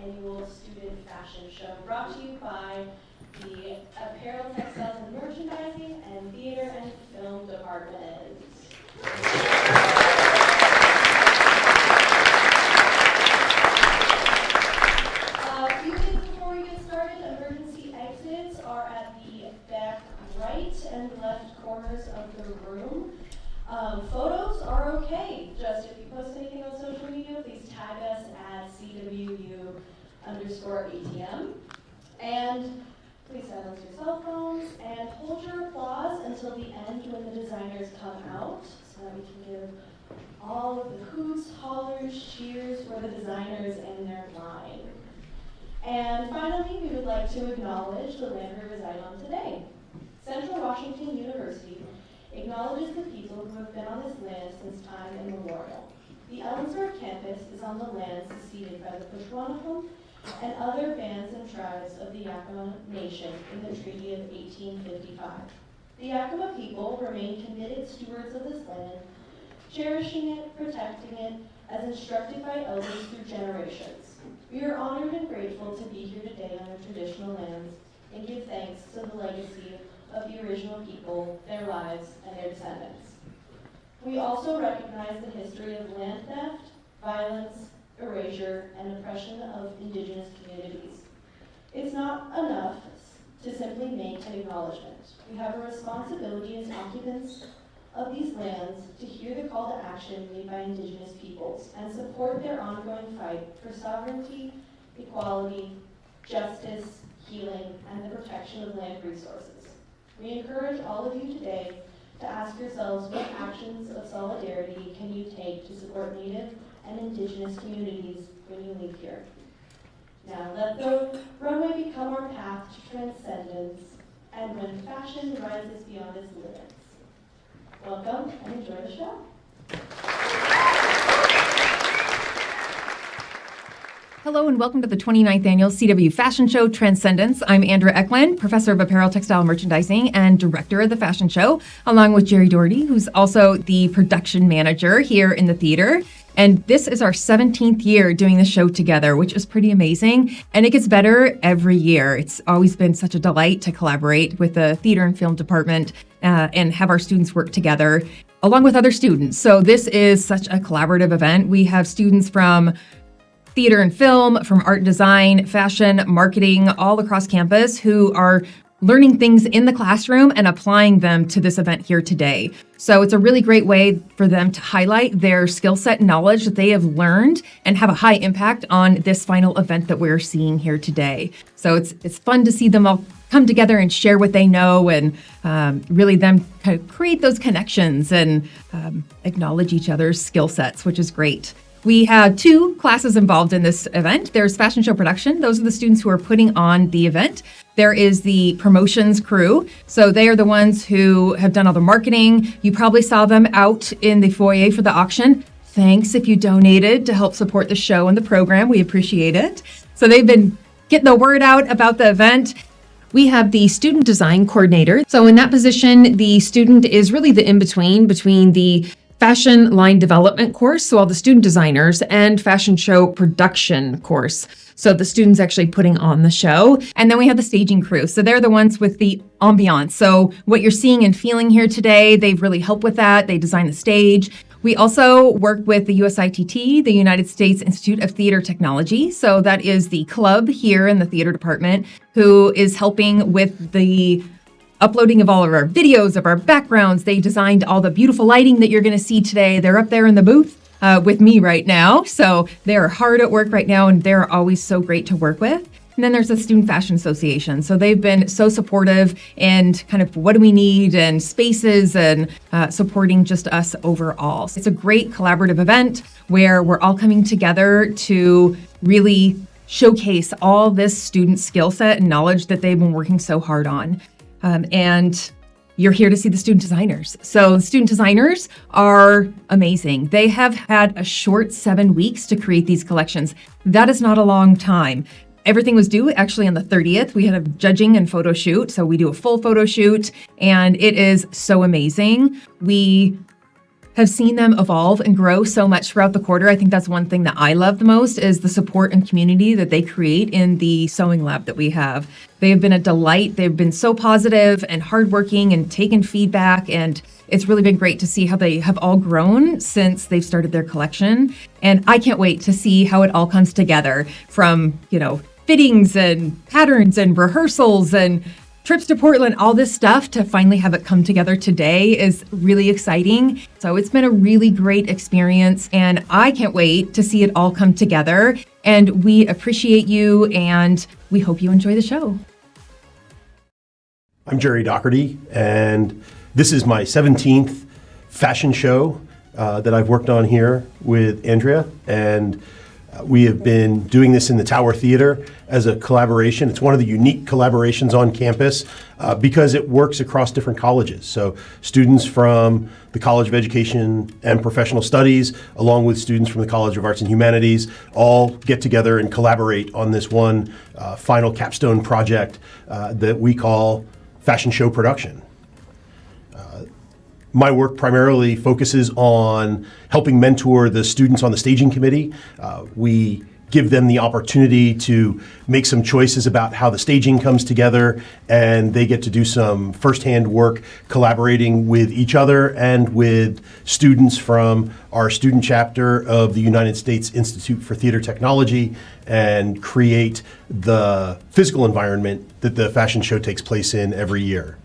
Annual Student Fashion Show, brought to you by the Apparel, Textiles, and Merchandising and Theater and Film Department. A few things before we get started. Emergency exits are at the back right and left corners of the room. Photos are okay. Just if you post anything on social media, please tag us at CWU_ATM. And please silence your cell phones and hold your applause until the end when the designers come out so that we can give all of the hoots, hollers, cheers for the designers and their line. And finally, we would like to acknowledge the land we reside on today. Central Washington University acknowledges the people who have been on this land since time immemorial. The Ellensburg campus is on the land seceded by the Pushwanaham and other bands and tribes of the Yakima Nation in the Treaty of 1855. The Yakima people remain committed stewards of this land, cherishing it, protecting it, as instructed by elders through generations. We are honored and grateful to be here today on our traditional lands and give thanks to the legacy of the original people, their lives, and their descendants. We also recognize the history of land theft, violence, erasure, and oppression of indigenous communities. It's not enough to simply make an acknowledgement. We have a responsibility as occupants of these lands to hear the call to action made by indigenous peoples and support their ongoing fight for sovereignty, equality, justice, healing, and the protection of land resources. We encourage all of you today to ask yourselves what actions of solidarity can you take to support Native and Indigenous communities when you leave here. Now let the runway become our path to transcendence and when fashion rises beyond its limits. Welcome and enjoy the show. Hello and welcome to the 29th Annual CWU Fashion Show, Transcendence. I'm Andrea Eklund, Professor of Apparel, Textile, Merchandising, and Director of the Fashion Show, along with Jerry Doherty, who's also the Production Manager here in the theater. And this is our 17th year doing the show together, which is pretty amazing. And it gets better every year. It's always been such a delight to collaborate with the Theater and Film Department and have our students work together along with other students. So this is such a collaborative event. We have students from theater and film, from art and design, fashion, marketing, all across campus who are learning things in the classroom and applying them to this event here today. So it's a really great way for them to highlight their skill set and knowledge that they have learned and have a high impact on this final event that we're seeing here today. So it's fun to see them all come together and share what they know and really them kind of create those connections and acknowledge each other's skill sets, which is great. We had two classes involved in this event. There's fashion show production. Those are the students who are putting on the event. There is the promotions crew. So they are the ones who have done all the marketing. You probably saw them out in the foyer for the auction. Thanks if you donated to help support the show and the program. We appreciate it. So they've been getting the word out about the event. We have the student design coordinator. So in that position, the student is really the in-between between the fashion line development course, so all the student designers, and fashion show production course. So the students actually putting on the show. And then we have the staging crew. So they're the ones with the ambiance. So what you're seeing and feeling here today, they've really helped with that. They design the stage. We also work with the USITT, the United States Institute of Theater Technology. So that is the club here in the theater department who is helping with the uploading of all of our videos, of our backgrounds. They designed all the beautiful lighting that you're going to see today. They're up there in the booth with me right now. So they're hard at work right now, and they're always so great to work with. And then there's the Student Fashion Association. So they've been so supportive and kind of what do we need and spaces and supporting just us overall. So it's a great collaborative event where we're all coming together to really showcase all this student skill set and knowledge that they've been working so hard on. And you're here to see the student designers. So the student designers are amazing. They have had a short 7 weeks to create these collections. That is not a long time. Everything was due actually on the 30th. We had a judging and photo shoot. So we do a full photo shoot and it is so amazing. We have seen them evolve and grow so much throughout the quarter. I think that's one thing that I love the most is the support and community that they create in the sewing lab that we have. They have been a delight. They've been so positive and hardworking and taken feedback, and it's really been great to see how they have all grown since they've started their collection. And I can't wait to see how it all comes together from, fittings and patterns and rehearsals and trips to Portland, all this stuff to finally have it come together today is really exciting. So it's been a really great experience and I can't wait to see it all come together. And we appreciate you and we hope you enjoy the show. I'm Jerry Doherty and this is my 17th fashion show that I've worked on here with Andrea. And we have been doing this in the Tower Theater as a collaboration. It's one of the unique collaborations on campus because it works across different colleges. So students from the College of Education and Professional Studies, along with students from the College of Arts and Humanities, all get together and collaborate on this one final capstone project that we call Fashion Show Production. My work primarily focuses on helping mentor the students on the staging committee. We give them the opportunity to make some choices about how the staging comes together, and they get to do some firsthand work collaborating with each other and with students from our student chapter of the United States Institute for Theater Technology and create the physical environment that the fashion show takes place in every year.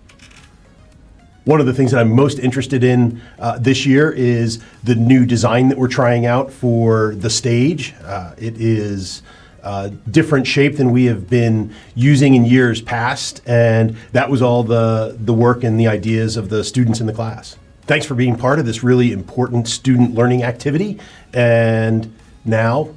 One of the things that I'm most interested in this year is the new design that we're trying out for the stage. It is a different shape than we have been using in years past, and that was all the work and the ideas of the students in the class. Thanks for being part of this really important student learning activity, and now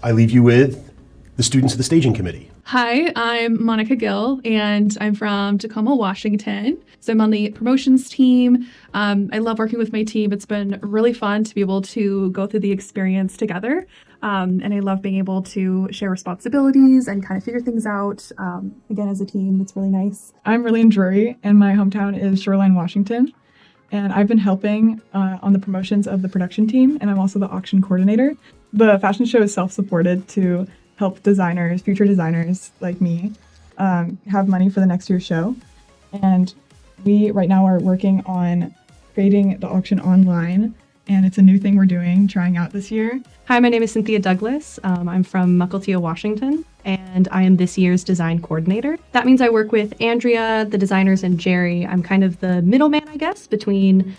I leave you with the students of the staging committee. Hi, I'm Monica Gill, and I'm from Tacoma, Washington. So I'm on the promotions team. I love working with my team. It's been really fun to be able to go through the experience together. And I love being able to share responsibilities and kind of figure things out. Again, as a team, it's really nice. I'm Rillian Drury, and my hometown is Shoreline, Washington. And I've been helping on the promotions of the production team, and I'm also the auction coordinator. The fashion show is self-supported to help designers, future designers like me, have money for the next year's show. And we right now are working on creating the auction online, and it's a new thing we're doing, trying out this year. Hi, my name is Cynthia Douglas. I'm from Mukilteo, Washington, and I am this year's design coordinator. That means I work with Andrea, the designers, and Jerry. I'm kind of the middleman, I guess, between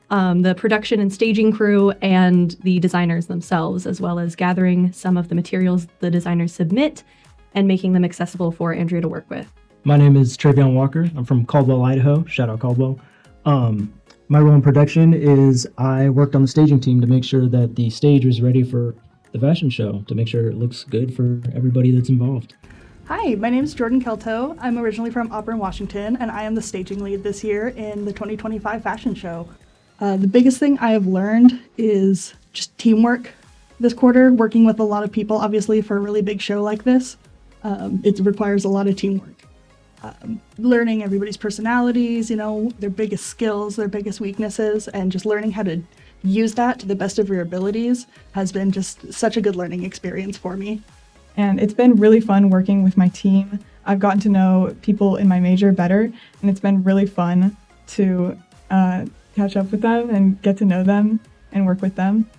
the production and staging crew and the designers themselves, as well as gathering some of the materials the designers submit and making them accessible for Andrea to work with. My name is Travion Walker. I'm from Caldwell, Idaho. Shout out Caldwell. My role in production is I worked on the staging team to make sure that the stage was ready for the fashion show, to make sure it looks good for everybody that's involved. Hi, my name is Jordan Kelto. I'm originally from Auburn, Washington, and I am the staging lead this year in the 2025 fashion show. The biggest thing I have learned is just teamwork this quarter, working with a lot of people, obviously, for a really big show like this. It requires a lot of teamwork. Learning everybody's personalities, their biggest skills, their biggest weaknesses, and just learning how to use that to the best of your abilities has been just such a good learning experience for me. And it's been really fun working with my team. I've gotten to know people in my major better, and it's been really fun to catch up with them and get to know them and work with them.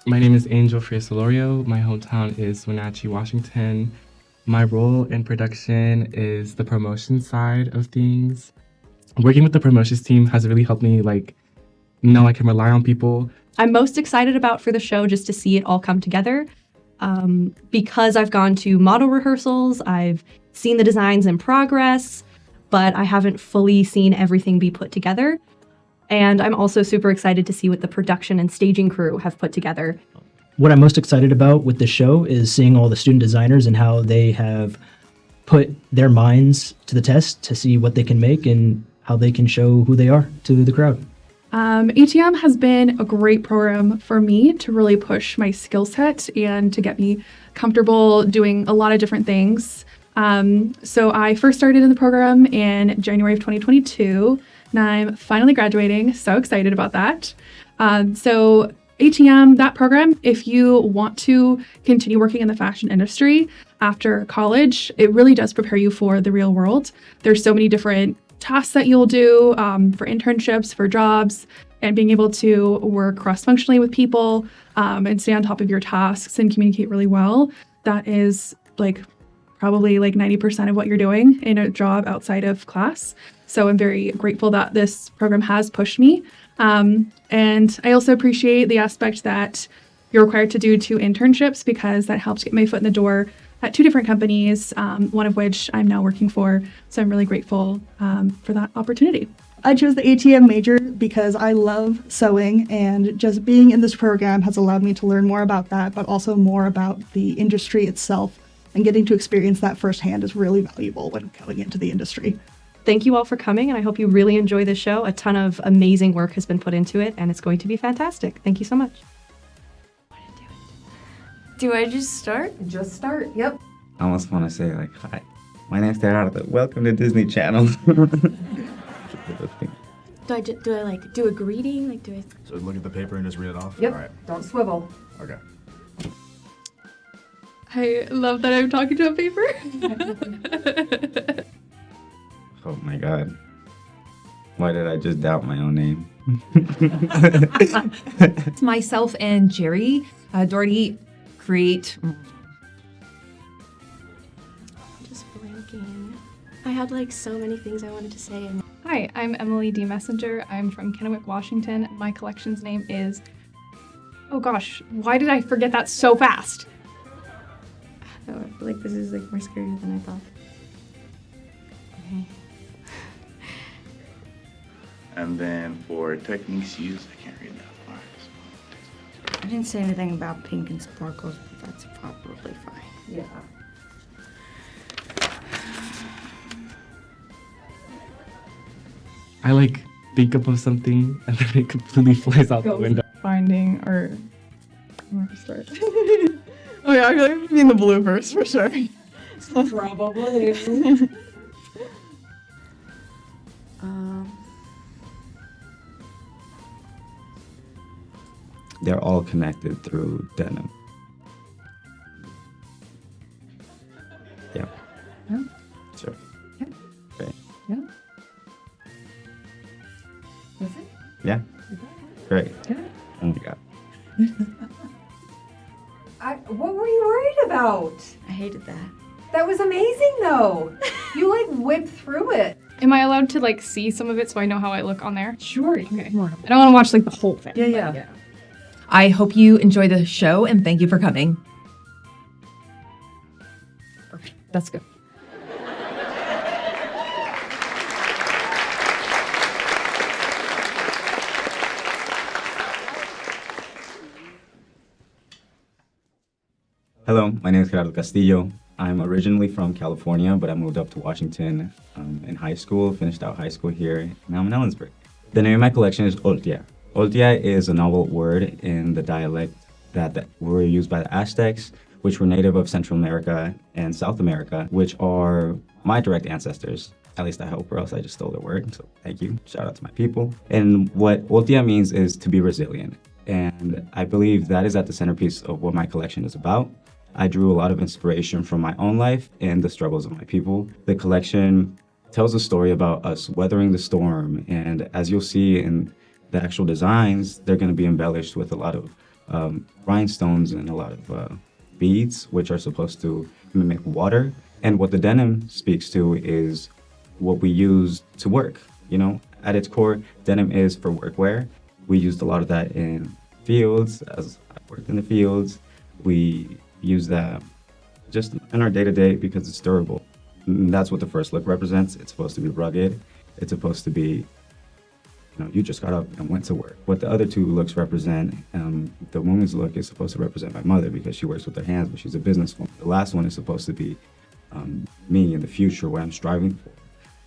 My name is Angel Frias-Solorio. My hometown is Wenatchee, Washington. My role in production is the promotion side of things. Working with the promotions team has really helped me know I can rely on people. I'm most excited about for the show just to see it all come together. Because I've gone to model rehearsals, I've seen the designs in progress, but I haven't fully seen everything be put together. And I'm also super excited to see what the production and staging crew have put together. What I'm most excited about with the show is seeing all the student designers and how they have put their minds to the test to see what they can make and how they can show who they are to the crowd. ATM has been a great program for me to really push my skill set and to get me comfortable doing a lot of different things. So I first started in the program in January of 2022, and I'm finally graduating. So excited about that. So ATM, that program, if you want to continue working in the fashion industry after college, it really does prepare you for the real world. There's so many different tasks that you'll do for internships, for jobs, and being able to work cross-functionally with people and stay on top of your tasks and communicate really well. That is probably 90% of what you're doing in a job outside of class. So I'm very grateful that this program has pushed me. And I also appreciate the aspect that you're required to do 2 internships because that helps get my foot in the door at 2 different companies, one of which I'm now working for. So I'm really grateful for that opportunity. I chose the ATM major because I love sewing, and just being in this program has allowed me to learn more about that, but also more about the industry itself. And getting to experience that firsthand is really valuable when going into the industry. Thank you all for coming, and I hope you really enjoy the show. A ton of amazing work has been put into it, and it's going to be fantastic. Thank you so much. Do I just start? Just start. Yep. I almost want to say hi, my name's Gerardo. Welcome to Disney Channel. Do I do a greeting? Do I? So look at the paper and just read it off? Yep. All right. Don't swivel. Okay. I love that I'm talking to a paper. Oh my God. Why did I just doubt my own name? Myself and Jerry Doherty create. Just blanking. I had so many things I wanted to say. And Hi, I'm Emily D. Messenger. I'm from Kennewick, Washington. My collection's name is... Oh gosh, why did I forget that so fast? I feel like this is more scary than I thought. Okay. And then for techniques used, I can't read that far. I didn't say anything about pink and sparkles, but that's probably fine. Yeah. I think up of something and then it completely flies out the window. Finding or where to start? Oh yeah, I feel like I'm in the blue first for sure. Probably. They're all connected through denim. Yeah. Yeah. Sure. Yeah. Great. Yeah. Is it? Yeah. Great. Yeah. Oh my God. What were you worried about? I hated that. That was amazing, though. You whipped through it. Am I allowed to see some of it so I know how I look on there? Sure. Okay. I don't want to watch the whole thing. Yeah. I hope you enjoy the show and thank you for coming. That's good. Hello, my name is Gerardo Castillo. I'm originally from California, but I moved up to Washington in high school, finished out high school here, and now I'm in Ellensburg. The name of my collection is Oltia. Oltia is a novel word in the dialect that were used by the Aztecs, which were native of Central America and South America, which are my direct ancestors. At least I hope, or else I just stole their word. So thank you. Shout out to my people. And what Oltia means is to be resilient. And I believe that is at the centerpiece of what my collection is about. I drew a lot of inspiration from my own life and the struggles of my people. The collection tells a story about us weathering the storm. And as you'll see in the actual designs, they're going to be embellished with a lot of rhinestones and a lot of beads, which are supposed to mimic water. And what the denim speaks to is what we use to work. You know, at its core, denim is for workwear. We used a lot of that in fields. As I worked in the fields, we use that just in our day-to-day because it's durable. And that's what the first look represents. It's supposed to be rugged. It's supposed to be, you just got up and went to work. What the other two looks represent, the woman's look is supposed to represent my mother because she works with her hands, but she's a businesswoman. The last one is supposed to be me in the future, what I'm striving for.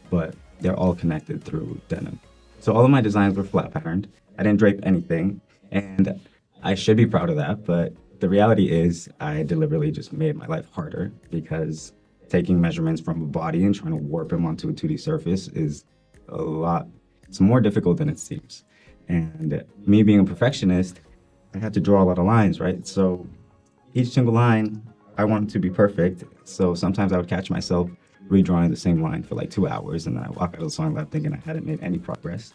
But they're all connected through denim. So all of my designs were flat patterned. I didn't drape anything, and I should be proud of that, but the reality is I deliberately just made my life harder because taking measurements from a body and trying to warp them onto a 2D surface is it's more difficult than it seems. And me being a perfectionist, I had to draw a lot of lines, right? So each single line, I wanted to be perfect. So sometimes I would catch myself redrawing the same line for like 2 hours, and then I walk out of the song lab thinking I hadn't made any progress.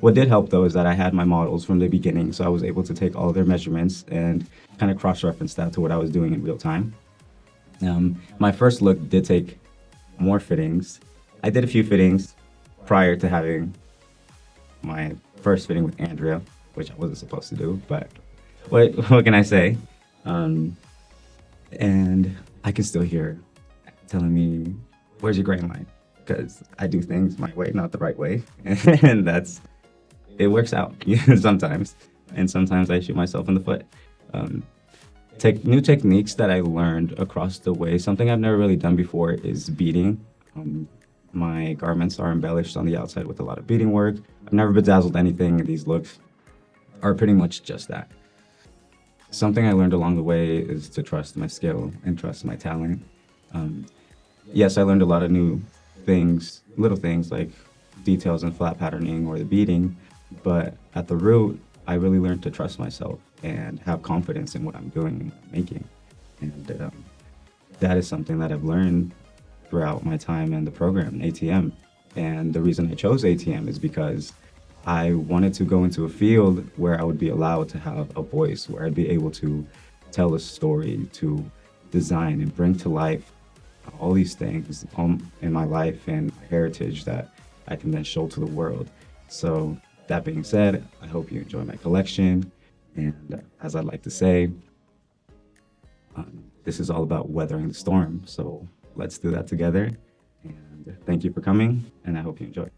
What did help though is that I had my models from the beginning, so I was able to take all of their measurements and kind of cross-reference that to what I was doing in real time. My first look did take more fittings. I did a few fittings prior to having my first fitting with Andrea, which I wasn't supposed to do, but what can I say? And I can still hear telling me, where's your grain line? Because I do things my way, not the right way. And it works out sometimes. And sometimes I shoot myself in the foot. New techniques that I learned across the way, something I've never really done before is beading. My garments are embellished on the outside with a lot of beading work. I've never bedazzled anything, and these looks are pretty much just that. Something I learned along the way is to trust my skill and trust my talent. Yes, I learned a lot of new things, little things like details and flat patterning or the beading, but at the root, I really learned to trust myself and have confidence in what I'm doing and what I'm making. And that is something that I've learned throughout my time in the program in ATM. And the reason I chose ATM is because I wanted to go into a field where I would be allowed to have a voice, where I'd be able to tell a story, to design and bring to life all these things in my life and my heritage that I can then show to the world. So that being said, I hope you enjoy my collection. And as I'd like to say, this is all about weathering the storm. So let's do that together. And thank you for coming, and I hope you enjoy.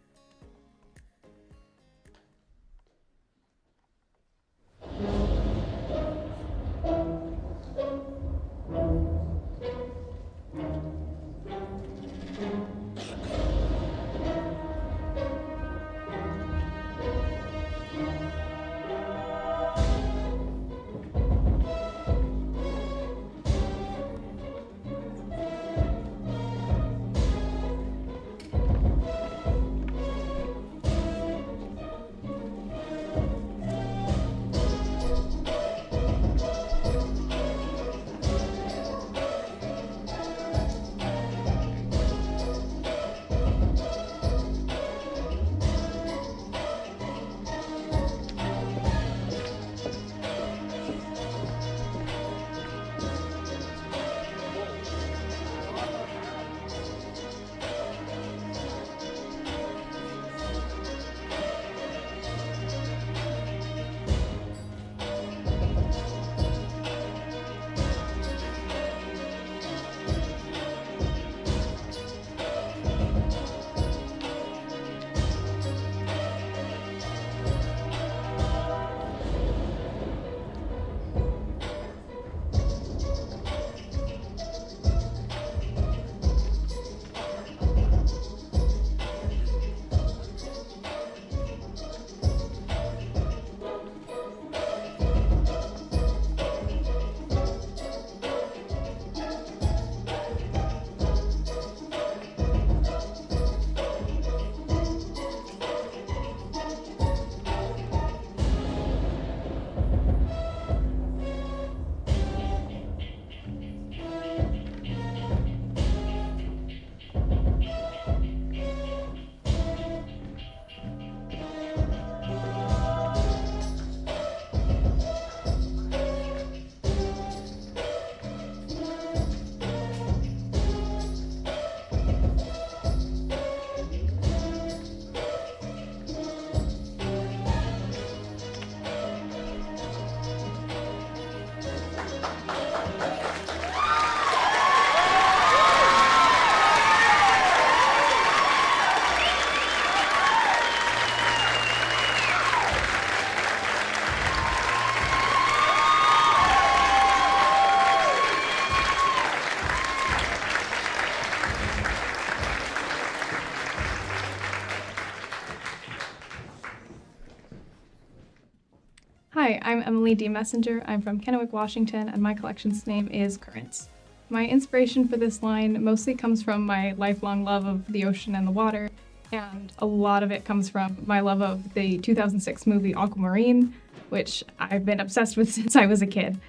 Hi, I'm Emily D. Messenger. I'm from Kennewick, Washington, and my collection's name is Currents. My inspiration for this line mostly comes from my lifelong love of the ocean and the water, And a lot of it comes from my love of the 2006 movie Aquamarine, which I've been obsessed with since I was a kid.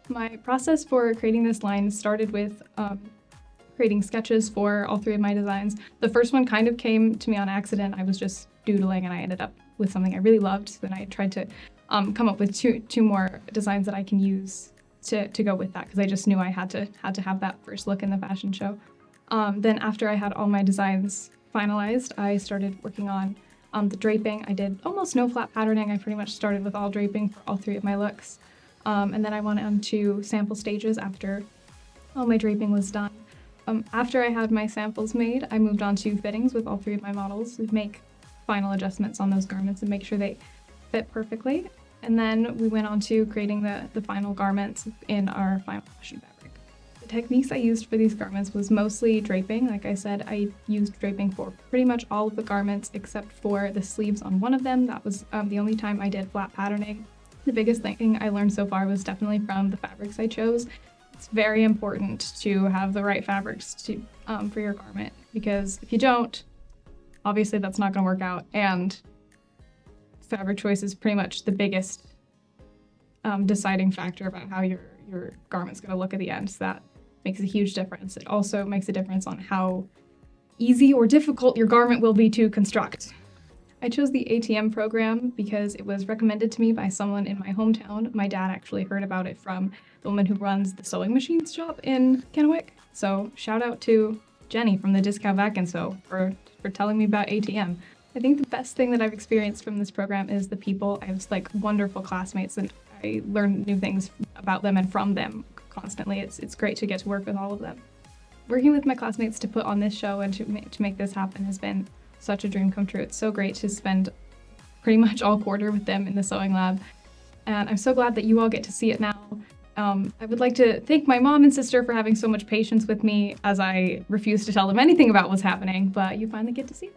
My process for creating this line started with creating sketches for all three of my designs. The first one kind of came to me on accident. I was just doodling and I ended up with something I really loved. Then I tried to come up with two more designs that I can use to go with that, because I just knew I had to have that first look in the fashion show. Then after I had all my designs finalized, I started working on the draping. I did almost no flat patterning. I pretty much started with all draping for all three of my looks. And then I went on to sample stages after all my draping was done. After I had my samples made, I moved on to fittings with all three of my models, make final adjustments on those garments and make sure they fit perfectly. And then we went on to creating the final garments in our final fashion fabric. The techniques I used for these garments was mostly draping. Like I said, I used draping for pretty much all of the garments except for the sleeves on one of them. That was the only time I did flat patterning. The biggest thing I learned so far was definitely from the fabrics I chose. It's very important to have the right fabrics for your garment, because if you don't, obviously that's not going to work out. And fabric choice is pretty much the biggest deciding factor about how your garment's going to look at the end. So that makes a huge difference. It also makes a difference on how easy or difficult your garment will be to construct. I chose the ATM program because it was recommended to me by someone in my hometown. My dad actually heard about it from the woman who runs the sewing machines shop in Kennewick. So shout out to Jenny from the Discount Vac and Sew for telling me about ATM. I think the best thing that I've experienced from this program is the people. I have wonderful classmates, and I learn new things about them and from them constantly. It's great to get to work with all of them. Working with my classmates to put on this show and to make this happen has been such a dream come true. It's so great to spend pretty much all quarter with them in the sewing lab. And I'm so glad that you all get to see it now. I would like to thank my mom and sister for having so much patience with me as I refused to tell them anything about what's happening, but you finally get to see it.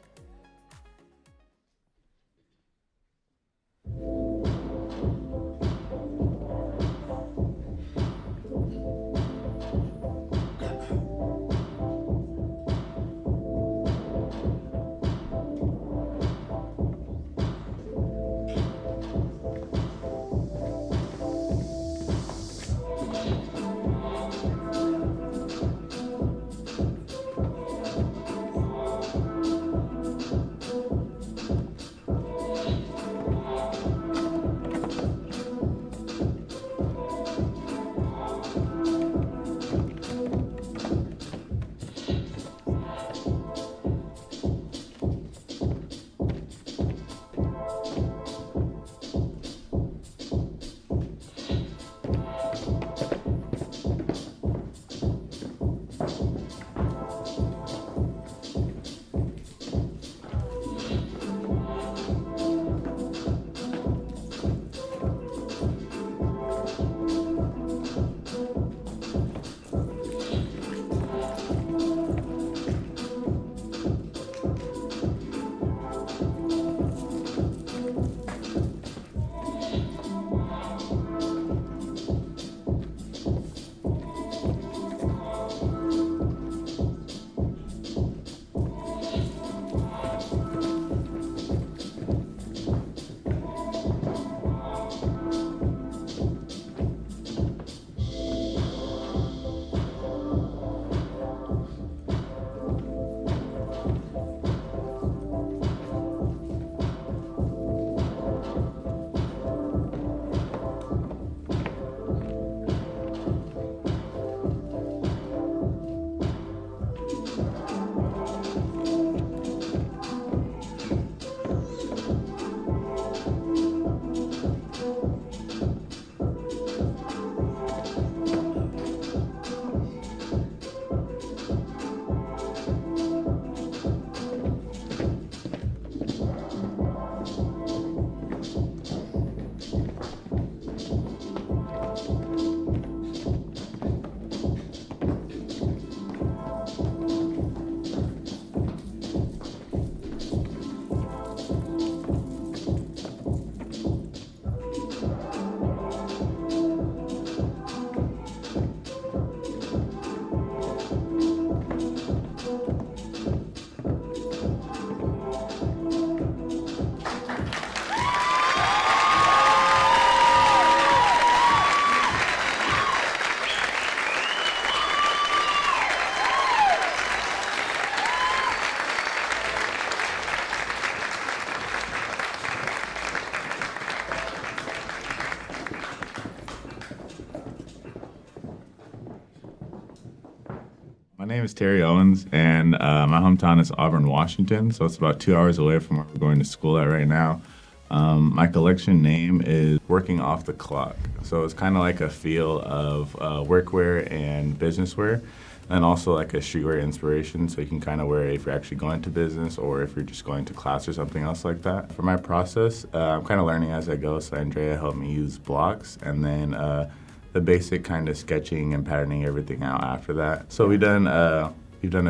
name is Terry Owens, and my hometown is Auburn, Washington, so it's about 2 hours away from where we're going to school at right now. My collection name is Working Off the Clock, so it's kind of like a feel of workwear and business wear, and also like a streetwear inspiration, so you can kind of wear it if you're actually going to business or if you're just going to class or something else like that. For my process, I'm kind of learning as I go, so Andrea helped me use blocks, and then the basic kind of sketching and patterning everything out after that. So we've done a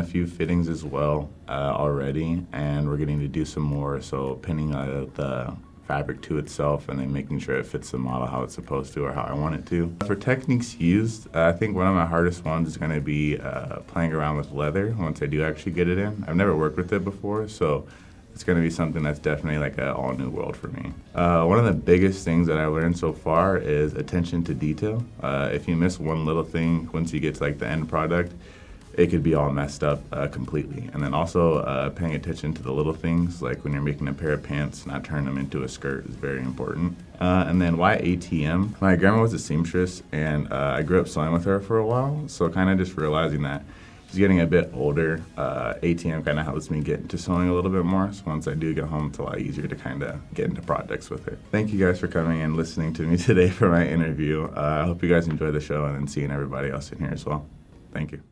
few fittings as well already, and we're getting to do some more, so pinning the fabric to itself and then making sure it fits the model how it's supposed to or how I want it to. For techniques used, I think one of my hardest ones is going to be playing around with leather once I do actually get it in. I've never worked with it before, so it's going to be something that's definitely like an all-new world for me. One of the biggest things that I learned so far is attention to detail. If you miss one little thing once you get to like the end product, it could be all messed up completely. And then also paying attention to the little things, like when you're making a pair of pants, not turning them into a skirt is very important. And then why ATM? My grandma was a seamstress, and I grew up sewing with her for a while, so kind of just realizing that she's getting a bit older, ATM kind of helps me get into sewing a little bit more, so once I do get home, it's a lot easier to kind of get into projects with her. Thank you guys for coming and listening to me today for my interview. I hope you guys enjoy the show and then seeing everybody else in here as well. Thank you.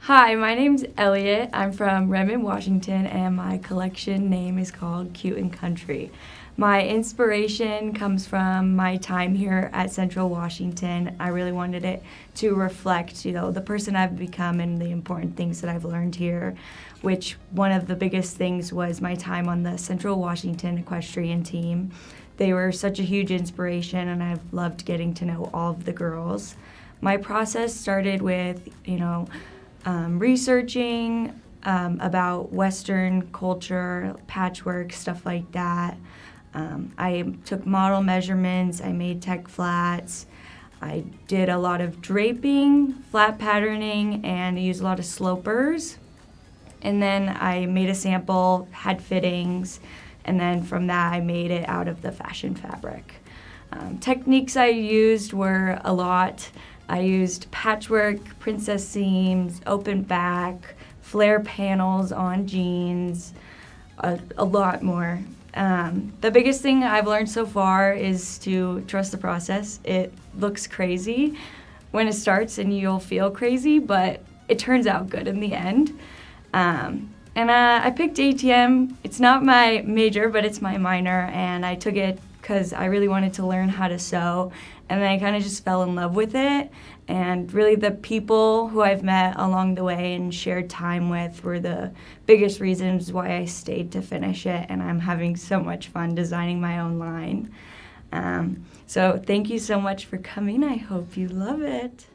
Hi, my name's Elliot. I'm from Redmond, Washington, and my collection name is called Cute and Country. My inspiration comes from my time here at Central Washington. I really wanted it to reflect, the person I've become and the important things that I've learned here, which one of the biggest things was my time on the Central Washington equestrian team. They were such a huge inspiration, and I've loved getting to know all of the girls. My process started with, researching about Western culture, patchwork, stuff like that. I took model measurements, I made tech flats, I did a lot of draping, flat patterning, and I used a lot of slopers. And then I made a sample, had fittings, and then from that I made it out of the fashion fabric. Techniques I used were a lot I used patchwork, princess seams, open back, flare panels on jeans, a lot more. The biggest thing I've learned so far is to trust the process. It looks crazy when it starts and you'll feel crazy, but it turns out good in the end. I picked ATM. It's not my major, but it's my minor, and I took it because I really wanted to learn how to sew, and then I kind of just fell in love with it. And really the people who I've met along the way and shared time with were the biggest reasons why I stayed to finish it, and I'm having so much fun designing my own line. So thank you so much for coming. I hope you love it.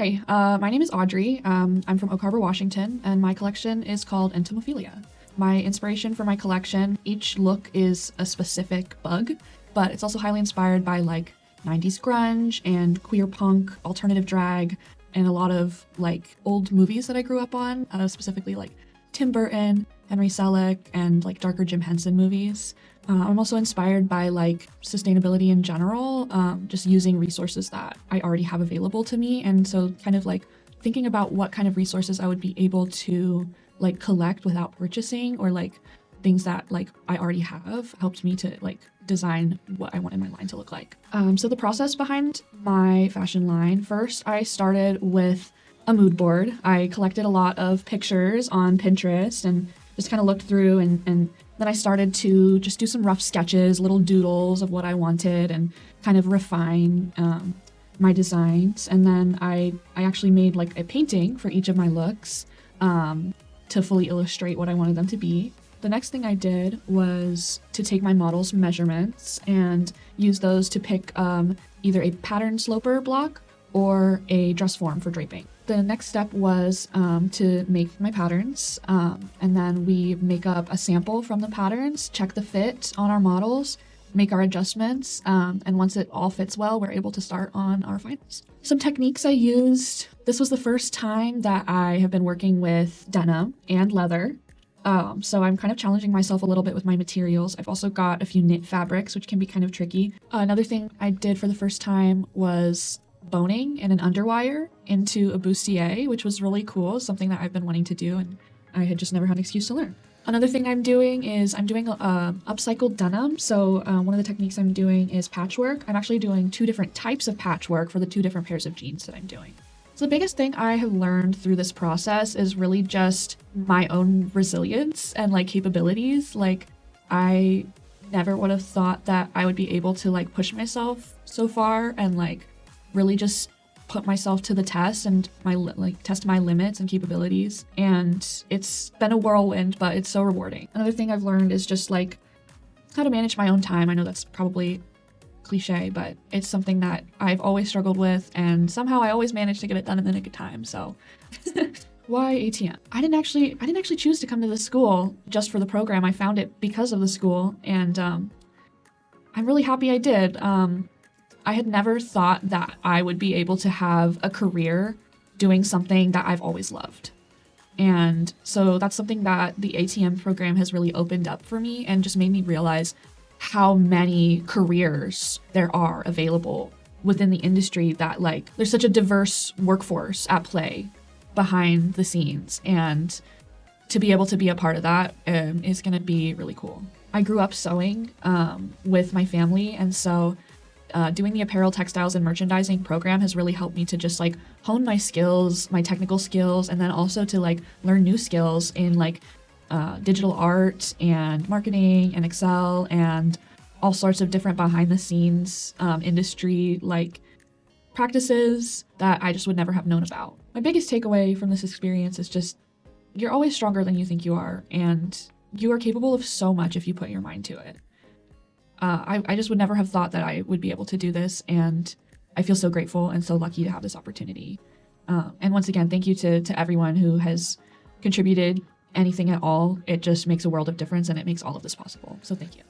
Hi, my name is Audrey. I'm from Oak Harbor, Washington, and my collection is called Entomophilia. My inspiration for my collection, each look is a specific bug, but it's also highly inspired by like 90s grunge and queer punk, alternative drag, and a lot of like old movies that I grew up on, specifically like Tim Burton, Henry Selick, and like darker Jim Henson movies. I'm also inspired by like sustainability in general, just using resources that I already have available to me. And so kind of like thinking about what kind of resources I would be able to like collect without purchasing, or like things that like I already have helped me to like design what I wanted my line to look like. So the process behind my fashion line, first I started with a mood board. I collected a lot of pictures on Pinterest and just kind of looked through, and then I started to just do some rough sketches, little doodles of what I wanted, and kind of refine my designs. And then I actually made like a painting for each of my looks to fully illustrate what I wanted them to be. The next thing I did was to take my model's measurements and use those to pick either a pattern sloper block or a dress form for draping. The next step was to make my patterns, and then we make up a sample from the patterns, check the fit on our models, make our adjustments, and once it all fits well, we're able to start on our finals. Some techniques I used. This was the first time that I have been working with denim and leather. So I'm kind of challenging myself a little bit with my materials. I've also got a few knit fabrics, which can be kind of tricky. Another thing I did for the first time was boning in an underwire into a bustier, which was really cool, something that I've been wanting to do and I had just never had an excuse to learn. Another thing I'm doing upcycled denim. So one of the techniques I'm doing is patchwork. I'm actually doing 2 different types of patchwork for the 2 different pairs of jeans that I'm doing. So the biggest thing I have learned through this process is really just my own resilience and like capabilities. Like I never would have thought that I would be able to like push myself so far and like really just put myself to the test and test my limits and capabilities. And it's been a whirlwind, but it's so rewarding. Another thing I've learned is just like how to manage my own time. I know that's probably cliche, but it's something that I've always struggled with, and somehow I always manage to get it done in the nick of time. So why ATM? I didn't actually choose to come to this school just for the program. I found it because of the school, and I'm really happy I did. I had never thought that I would be able to have a career doing something that I've always loved. And so that's something that the ATM program has really opened up for me and just made me realize how many careers there are available within the industry, that like there's such a diverse workforce at play behind the scenes, and to be able to be a part of that is going to be really cool. I grew up sewing with my family, and so doing the apparel, textiles, and merchandising program has really helped me to just like hone my skills, my technical skills, and then also to like learn new skills in like digital art and marketing and Excel and all sorts of different behind the scenes industry like practices that I just would never have known about. My biggest takeaway from this experience is just you're always stronger than you think you are, and you are capable of so much if you put your mind to it. I just would never have thought that I would be able to do this, and I feel so grateful and so lucky to have this opportunity. And once again, thank you to everyone who has contributed anything at all. It just makes a world of difference, and it makes all of this possible. So thank you.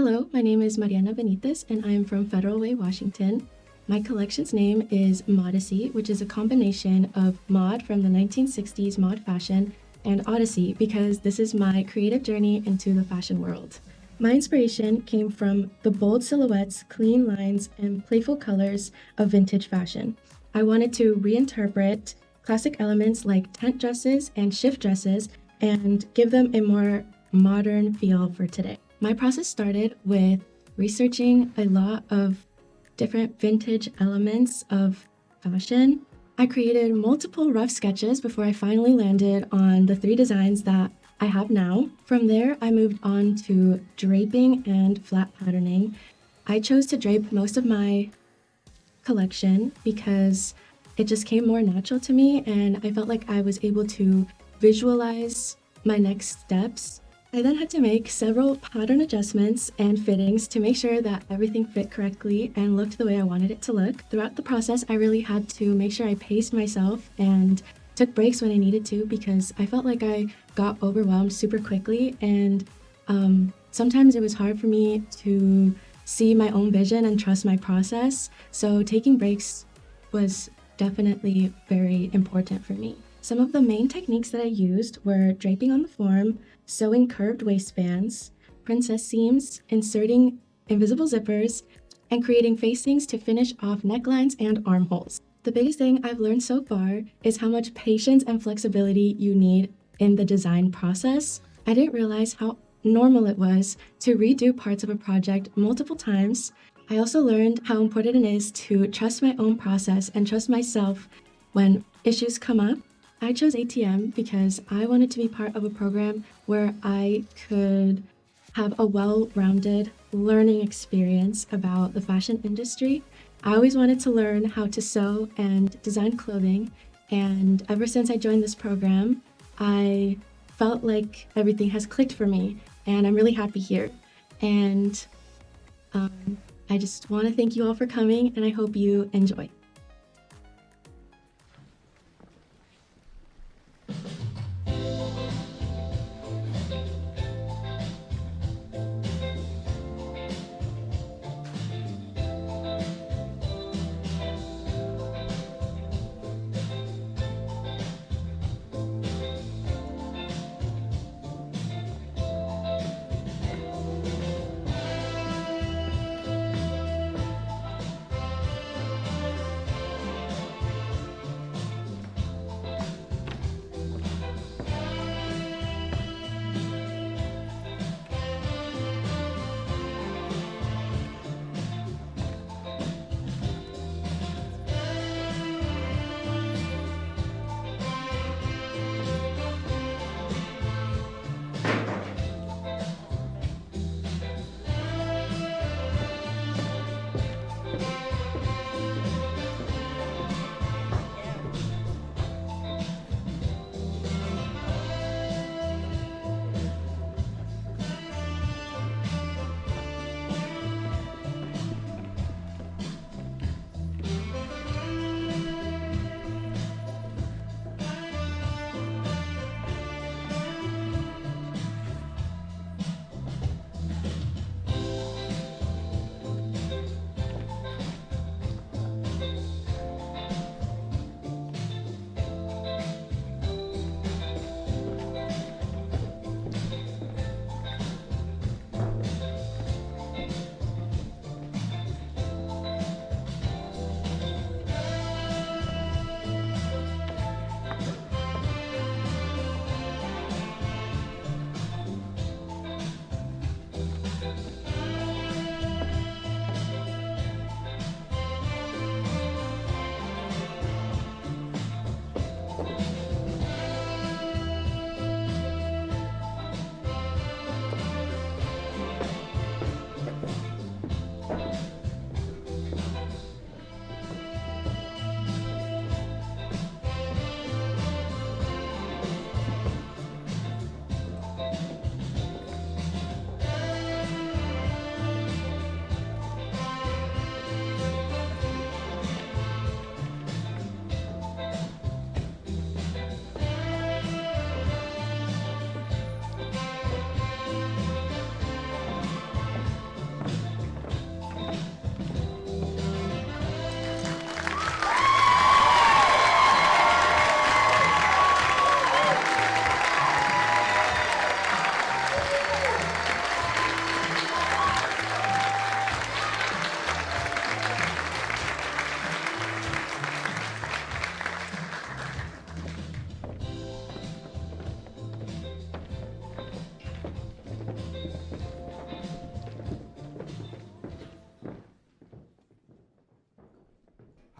Hello, my name is Mariana Benitez, and I am from Federal Way, Washington. My collection's name is Modacy, which is a combination of mod from the 1960s mod fashion and Odyssey, because this is my creative journey into the fashion world. My inspiration came from the bold silhouettes, clean lines, and playful colors of vintage fashion. I wanted to reinterpret classic elements like tent dresses and shift dresses and give them a more modern feel for today. My process started with researching a lot of different vintage elements of fashion. I created multiple rough sketches before I finally landed on the 3 designs that I have now. From there, I moved on to draping and flat patterning. I chose to drape most of my collection because it just came more natural to me, and I felt like I was able to visualize my next steps. I then had to make several pattern adjustments and fittings to make sure that everything fit correctly and looked the way I wanted it to look. Throughout the process, I really had to make sure I paced myself and took breaks when I needed to, because I felt like I got overwhelmed super quickly, and sometimes it was hard for me to see my own vision and trust my process. So taking breaks was definitely very important for me. Some of the main techniques that I used were draping on the form, sewing curved waistbands, princess seams, inserting invisible zippers, and creating facings to finish off necklines and armholes. The biggest thing I've learned so far is how much patience and flexibility you need in the design process. I didn't realize how normal it was to redo parts of a project multiple times. I also learned how important it is to trust my own process and trust myself when issues come up. I chose ATM because I wanted to be part of a program where I could have a well-rounded learning experience about the fashion industry. I always wanted to learn how to sew and design clothing, and ever since I joined this program, I felt like everything has clicked for me, and I'm really happy here. And I just want to thank you all for coming, and I hope you enjoy.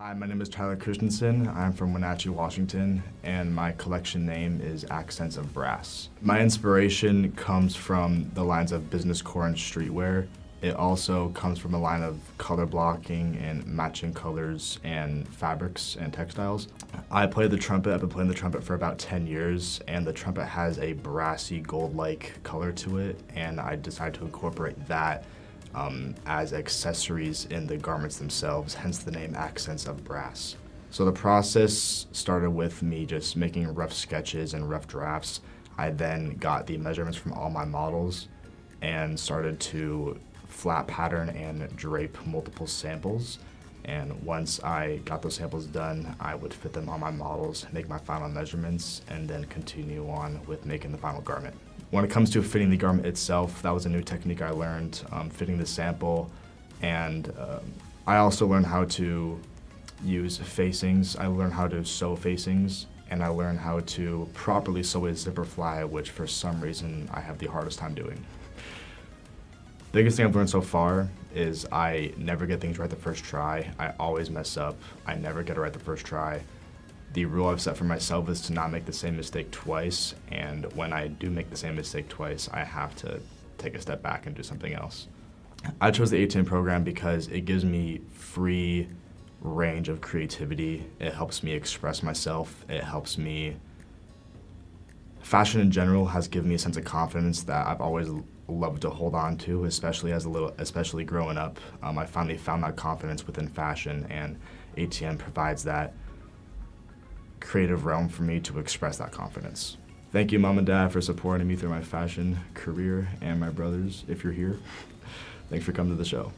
Hi, my name is Tyler Christensen. I'm from Wenatchee, Washington, and my collection name is Accents of Brass. My inspiration comes from the lines of business core and streetwear. It also comes from a line of color blocking and matching colors and fabrics and textiles. I play the trumpet. I've been playing the trumpet for about 10 years, and the trumpet has a brassy gold-like color to it, and I decided to incorporate that as accessories in the garments themselves, hence the name Accents of Brass. So the process started with me just making rough sketches and rough drafts. I then got the measurements from all my models and started to flat pattern and drape multiple samples. And once I got those samples done, I would fit them on my models, make my final measurements, and then continue on with making the final garment. When it comes to fitting the garment itself, that was a new technique I learned, fitting the sample, and I also learned how to use facings. I learned how to sew facings, and I learned how to properly sew a zipper fly, which for some reason I have the hardest time doing. Biggest thing I've learned so far is I never get things right the first try. I always mess up. I never get it right the first try. The rule I've set for myself is to not make the same mistake twice, and when I do make the same mistake twice, I have to take a step back and do something else. I chose the ATM program because it gives me free range of creativity. It helps me express myself. It helps me... Fashion in general has given me a sense of confidence that I've always loved to hold on to, especially growing up. I finally found that confidence within fashion, and ATM provides that creative realm for me to express that confidence. Thank you, Mom and Dad, for supporting me through my fashion career, and my brothers, if you're here. Thanks for coming to the show.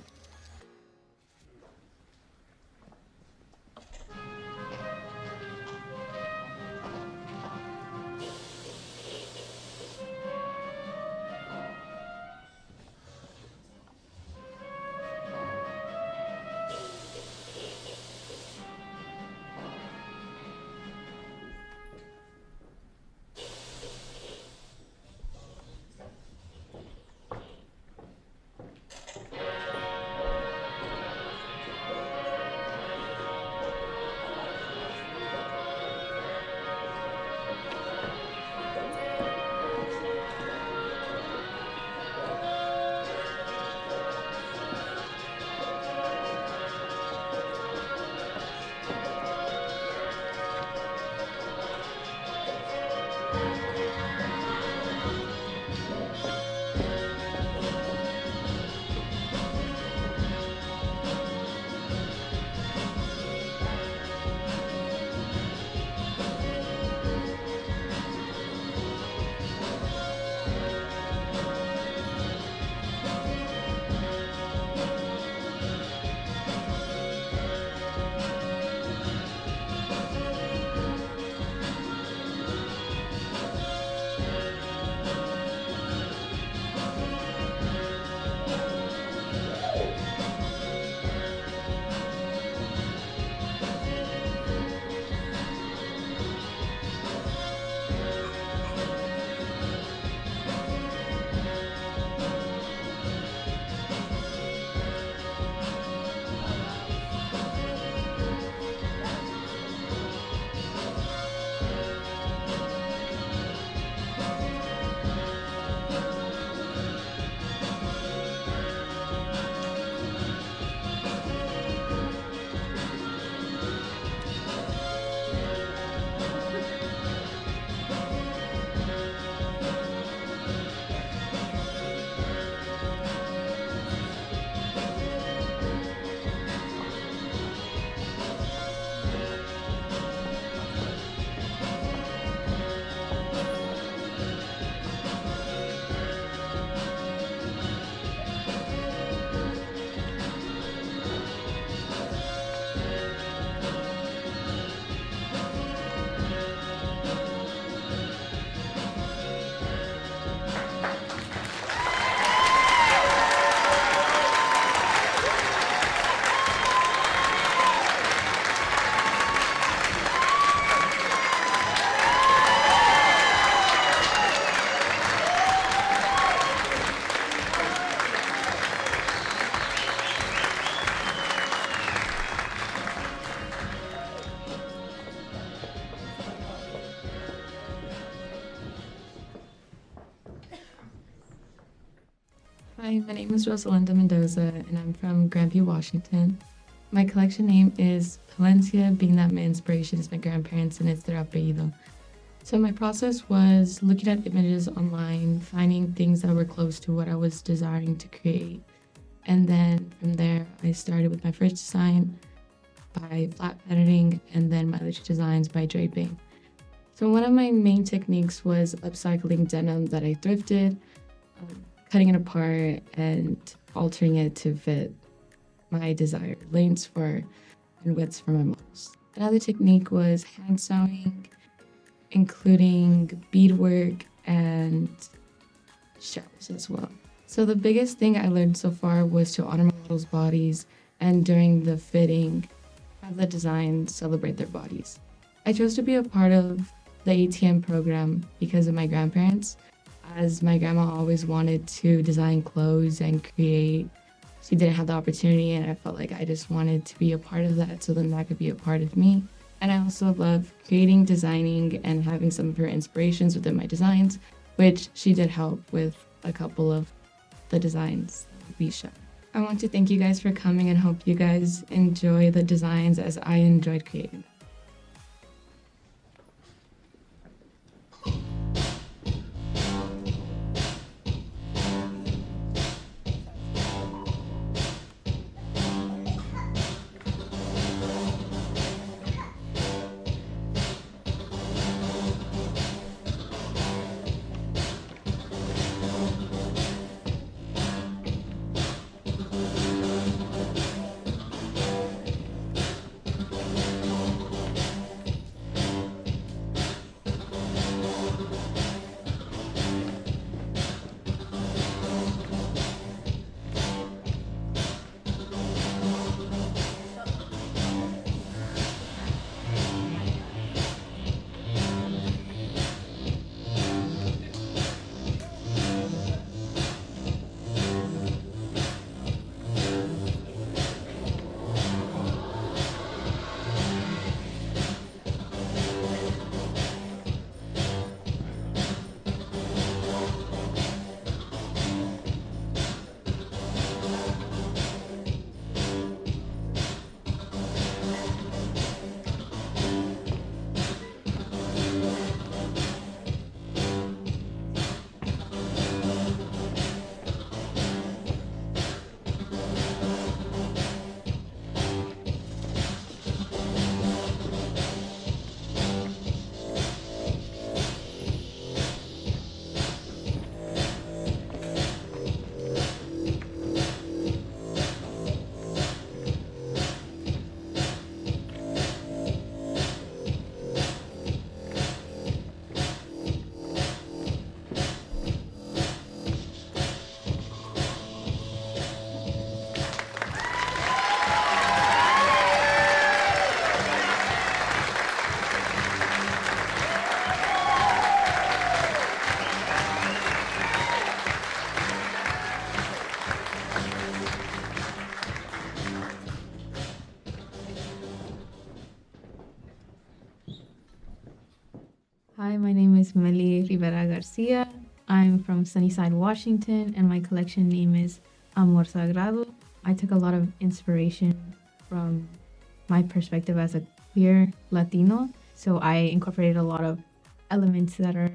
My name is Rosalinda Mendoza, and I'm from Grandview, Washington. My collection name is Palencia, being that my inspiration is my grandparents and it's their apellido. So my process was looking at images online, finding things that were close to what I was desiring to create. And then from there, I started with my first design by flat patterning and then my later designs by draping. So one of my main techniques was upcycling denim that I thrifted, cutting it apart and altering it to fit my desired lengths for and widths for my models. Another technique was hand sewing, including beadwork and shells as well. So the biggest thing I learned so far was to honor my models' bodies and during the fitting, have the design celebrate their bodies. I chose to be a part of the ATM program because of my grandparents, as my grandma always wanted to design clothes and create. She didn't have the opportunity, and I felt like I just wanted to be a part of that so then that could be a part of me. And I also love creating, designing, and having some of her inspirations within my designs, which she did help with a couple of the designs we showed. I want to thank you guys for coming and hope you guys enjoy the designs as I enjoyed creating them. Hi, my name is Meli Rivera Garcia. I'm from Sunnyside, Washington, and my collection name is Amor Sagrado. I took a lot of inspiration from my perspective as a queer Latino, so I incorporated a lot of elements that are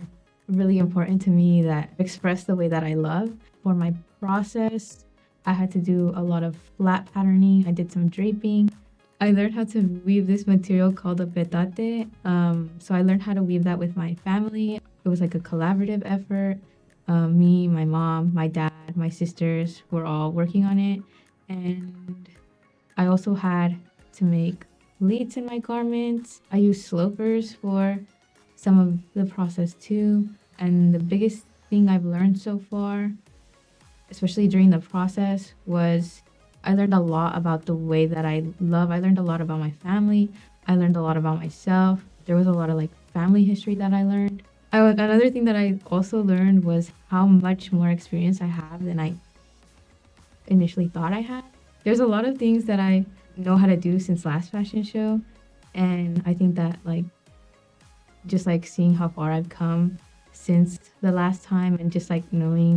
really important to me that express the way that I love. For my process, I had to do a lot of flat patterning. I did some draping. I learned how to weave this material called a petate. So I learned how to weave that with my family. It was like a collaborative effort. Me, my mom, my dad, my sisters were all working on it. And I also had to make pleats in my garments. I used slopers for some of the process too. And the biggest thing I've learned so far, especially during the process, was I learned a lot about the way that I love. I learned a lot about my family. I learned a lot about myself. There was a lot of family history that I learned. Another thing that I also learned was how much more experience I have than I initially thought I had. There's a lot of things that I know how to do since last fashion show. And I think that just seeing how far I've come since the last time and just knowing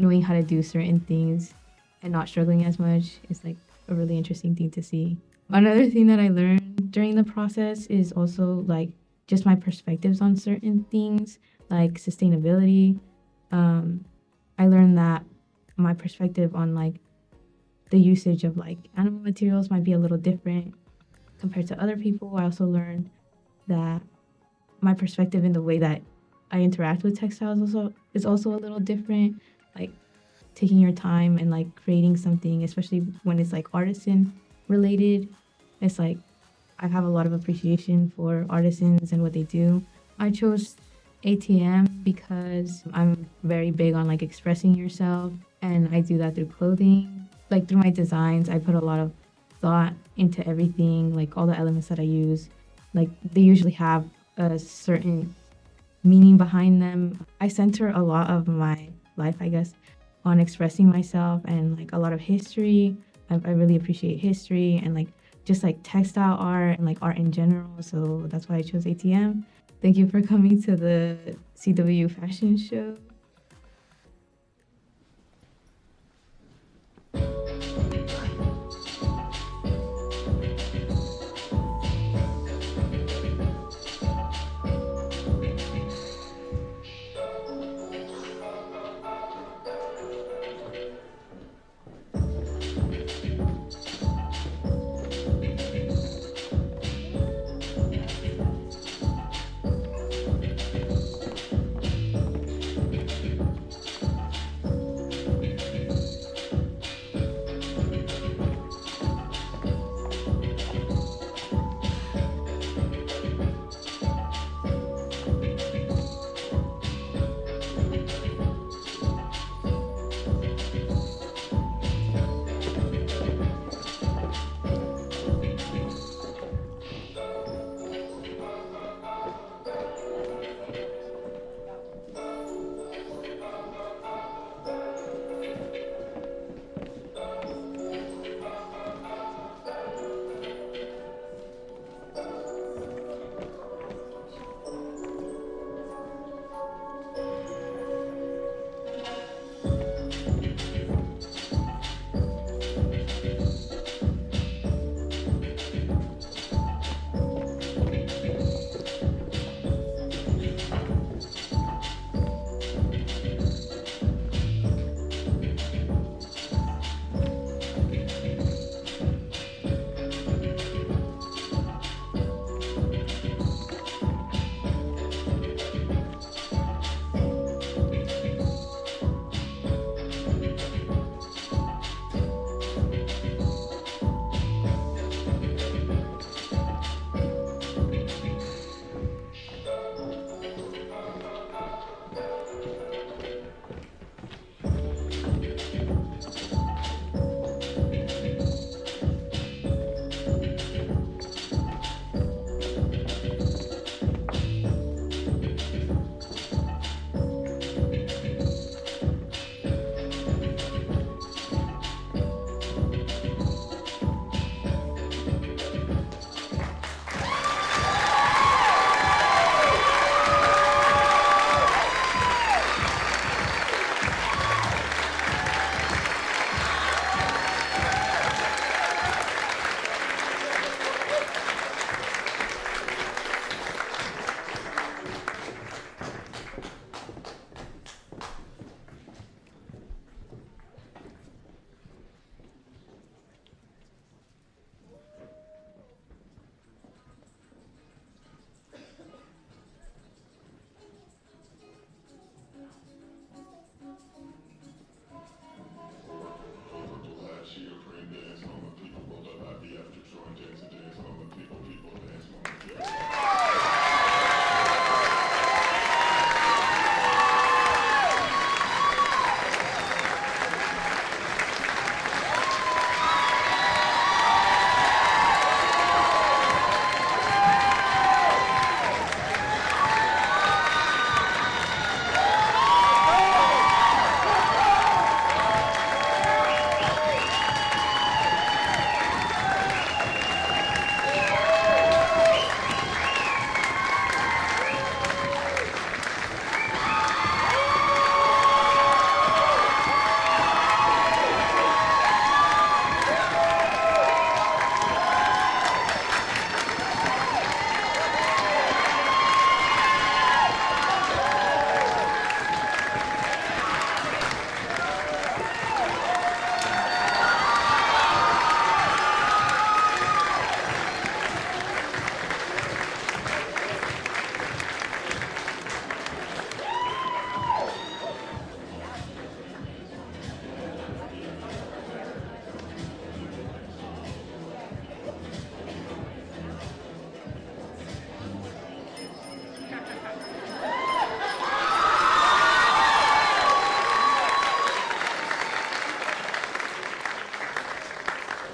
knowing how to do certain things and not struggling as much is like a really interesting thing to see. Another thing that I learned during the process is also like just my perspectives on certain things, like sustainability. I learned that my perspective on like the usage of like animal materials might be a little different compared to other people. I also learned that my perspective in the way that I interact with textiles is also a little different. Like taking your time and like creating something, especially when it's like artisan related. It's like I have a lot of appreciation for artisans and what they do. I chose ATM because I'm very big on like expressing yourself, and I do that through clothing. Like through my designs, I put a lot of thought into everything, like all the elements that I use. Like they usually have a certain meaning behind them. I center a lot of my life, I guess, on expressing myself and like a lot of history. I really appreciate history and like just like textile art and like art in general. So that's why I chose ATM. Thank you for coming to the CWU Fashion Show.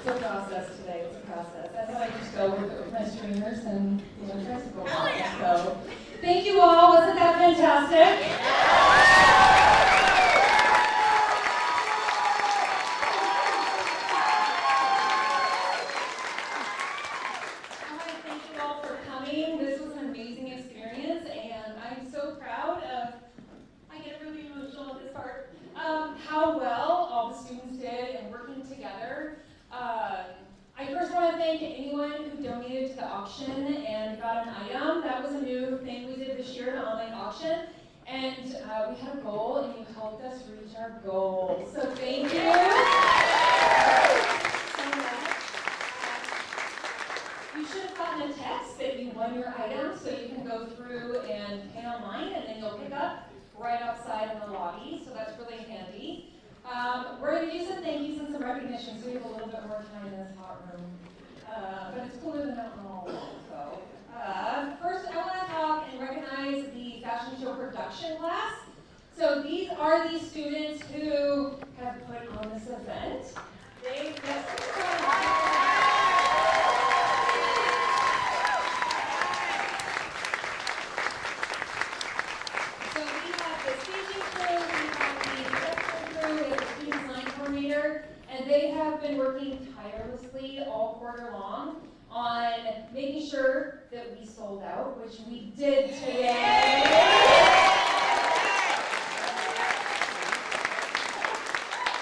a process today. It's a process. I thought I'd just go with it with my streamers and tricycle walk. So thank you all. Wasn't that fantastic? This was an amazing experience, and I'm so proud of, I get really emotional at this part, how well all the students did in working together. I first want to thank anyone who donated to the auction and got an item. That was a new thing we did this year, the online auction. And we had a goal, and you helped us reach our goal. So thank you. You should have gotten a text that you won your item, so you can go through and pay online, and then you'll pick up right outside in the lobby, so that's really handy. We're going to do some thank yous and some recognition, so we have a little bit more time in this hot room. But it's cooler than Mountain Hall, so. First, I want to talk and recognize the fashion show production class. So these are the students who have put on this event. And they have been working tirelessly all quarter long on making sure that we sold out, which we did today.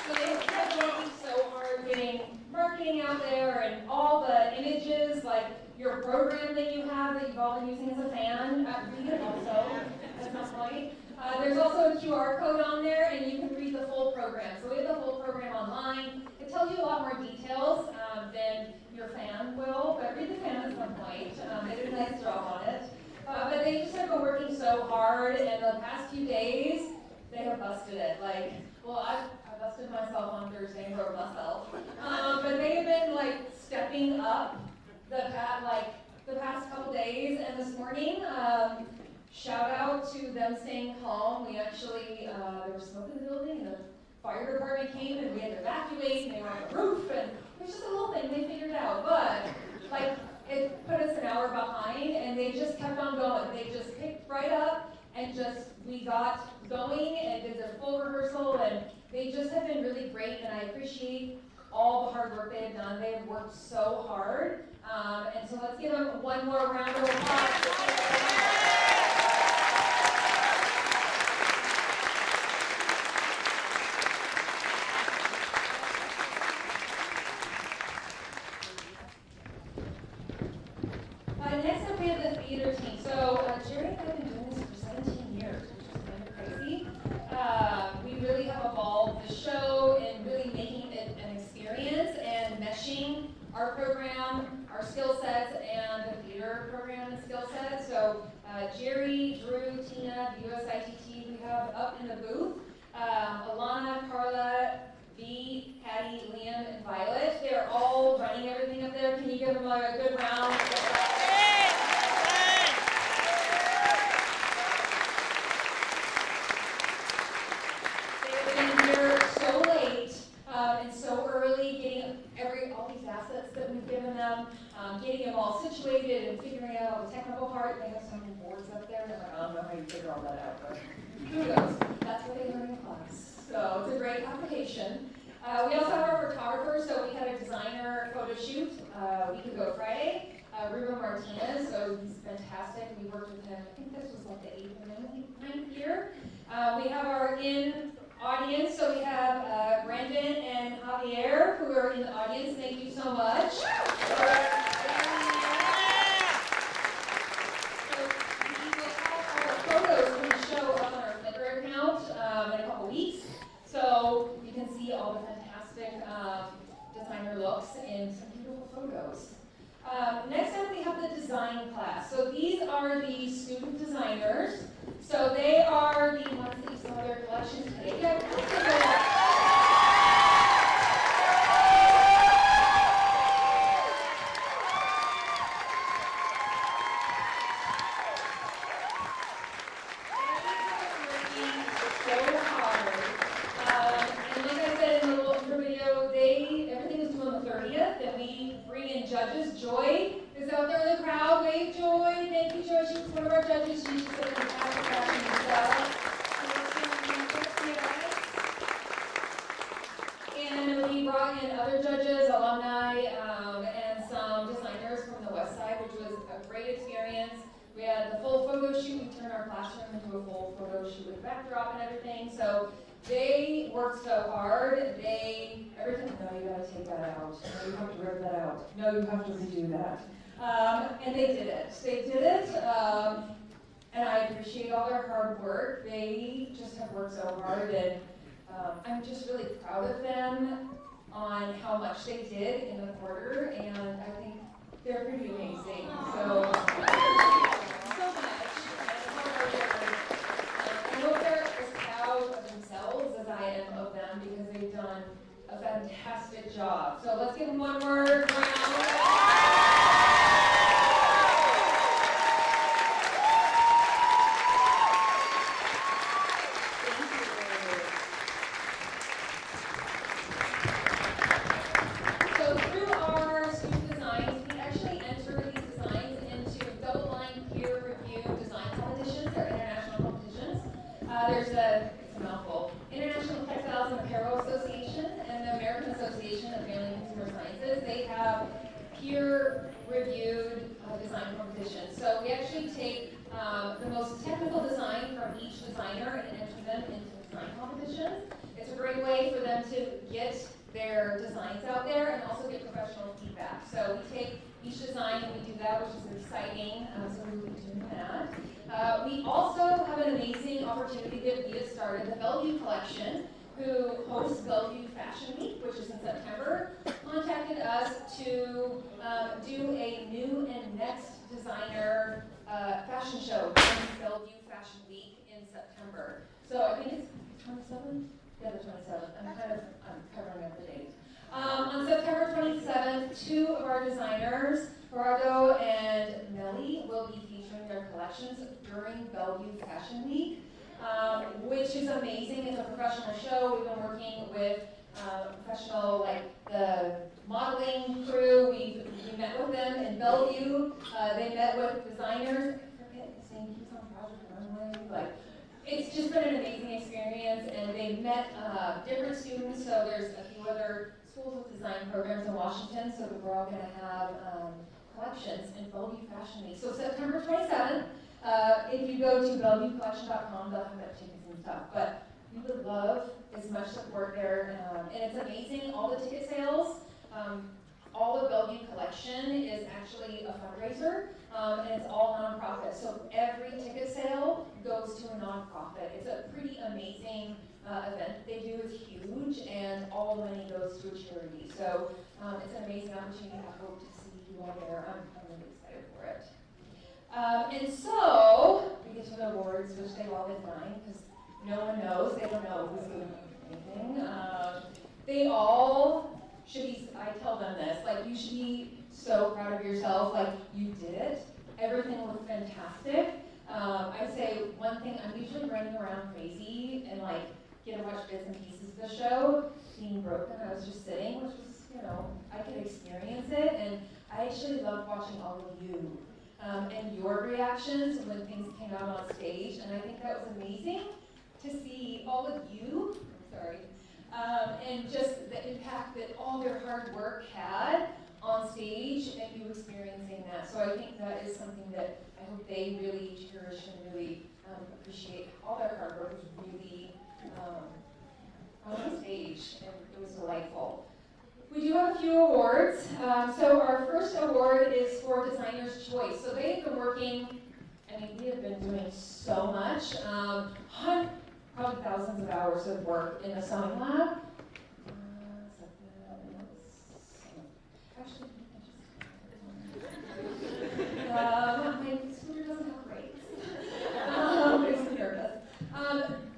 So they have been working so hard getting marketing out there and all the images, like your program that you have that you've all been using as a fan. Read it also. That's not funny. There's also a QR code on there, and you can read the full program. So we have the full program online. It tells you a lot more details than your fan will, but read the fan at some point. They did a nice job on it. But they just have been working so hard, and the past few days, they have busted it. Like, well, I busted myself on Thursday and broke myself. But they have been, like, stepping up the past couple days, and this morning, shout out to them staying calm. We actually, there was smoke in the building, and the fire department came, and we had to evacuate, and they were on the roof, and it was just a little thing they figured out. But, like, it put us an hour behind, and they just kept on going. They just picked right up, and we got going, and did the full rehearsal, and they just have been really great, and I appreciate all the hard work they have done. They have worked so hard, and so let's give them one more round of applause. Next up we have the theater team. So Jerry and I have been doing this for 17 years, which is kind of crazy. We really have evolved the show and really making it an experience and meshing our program, our skill sets, and the theater program and skill sets. So Jerry, Drew, Tina, the USITT, we have up in the booth. Alana, Carla, V, Patty, Liam, and Violet. They're all running everything up there. Can you give them a good round of applause? And so early, getting all these assets that we've given them, getting them all situated and figuring out all the technical part. They have some boards up there, and they're like, I don't know how you figure all that out, but who knows? That's what they learn in class. So it's a great application. We also have our photographers, so we had a designer photo shoot a week ago Friday. Ruben Martinez, so he's fantastic. We worked with him, I think this was like the 8th or 9th year. We have our audience, so we have Brandon and Javier, who are in the audience. Thank you so much. So we will have our photos from the show up on our Flickr account in a couple weeks, so you can see all the fantastic designer looks and some beautiful photos. Next up, we have the design class. So these are the student designers. So they are the ones that you saw their collections today. judges. Joy is out there in the crowd. Wave, Joy. Thank you, Joy. She's one of our judges. She's just a fantastic fashion herself. And we brought in other judges, alumni, and some designers from the West Side, which was a great experience. We had the full photo shoot. We turned our classroom into a full photo shoot with backdrop and everything. So they worked so hard. Everything, no, you gotta take that out. No, you have to rip that out. No, you have to redo that. And they did it. They did it. And I appreciate all their hard work. They just have worked so hard, and I'm just really proud of them on how much they did in the quarter, and I think they're pretty amazing. So much. I hope they're as proud of themselves as I am of them, because they've done a fantastic job. So let's give them one more round. It's a mouthful. International Textiles and Apparel Association and the American Association of Family and Consumer Sciences, they have peer-reviewed design competitions. So we actually take the most technical design from each designer and enter them into design competitions. It's a great way for them to get their designs out there and also get professional feedback. So we take each design and we do that, which is exciting, so we will be doing that. We also have an amazing opportunity that we have started, the Bellevue Collection, who hosts Bellevue Fashion Week, which is in September, contacted us to do a new and next designer fashion show in Bellevue Fashion Week in September. So I think it's 27th? Yeah, the 27th. I'm covering up the date. On September 27th, two of our designers, Gerardo and Melly, will be featuring their collections during Bellevue Fashion Week, which is amazing. It's a professional show. We've been working with professional, like the modeling crew. We met with them in Bellevue. They met with designers. I forget the same piece on Project Runway. It's just been an amazing experience, and they met different students. So there's a few other schools with design programs in Washington, so we're all going to have collections in Bellevue Fashion Week. So September 27th, if you go to BellevueCollection.com, they'll have that tickets and stuff. But we would love as much support there, and it's amazing. All the ticket sales, all the Bellevue Collection is actually a fundraiser, and it's all nonprofit. So every ticket sale goes to a nonprofit. It's a pretty amazing event they do. It's huge, and all the money goes to a charity. So it's an amazing opportunity. I hope to see you all there. I'm really excited for it. And so we get to the awards, which they've all been fine, because no one knows. They don't know who's doing anything. They all should be, I tell them this, like, you should be so proud of yourself, like, you did it. Everything looked fantastic. I'd say one thing, I'm usually running around crazy and like get to watch bits and pieces of the show. Being broken, I was just sitting, which was, I could experience it, and I actually loved watching all of you and your reactions when things came out on stage, and I think that was amazing to see all of you, and just the impact that all their hard work had on stage and you experiencing that. So I think that is something that I hope they really cherish and really appreciate. All their hard work was really on stage, and it was delightful. We do have a few awards. So our first award is for Designer's Choice. So they've been working, we have been doing so much. Probably thousands of hours of work in a sewing lab. Actually, my scooter doesn't have brakes. Makes me nervous.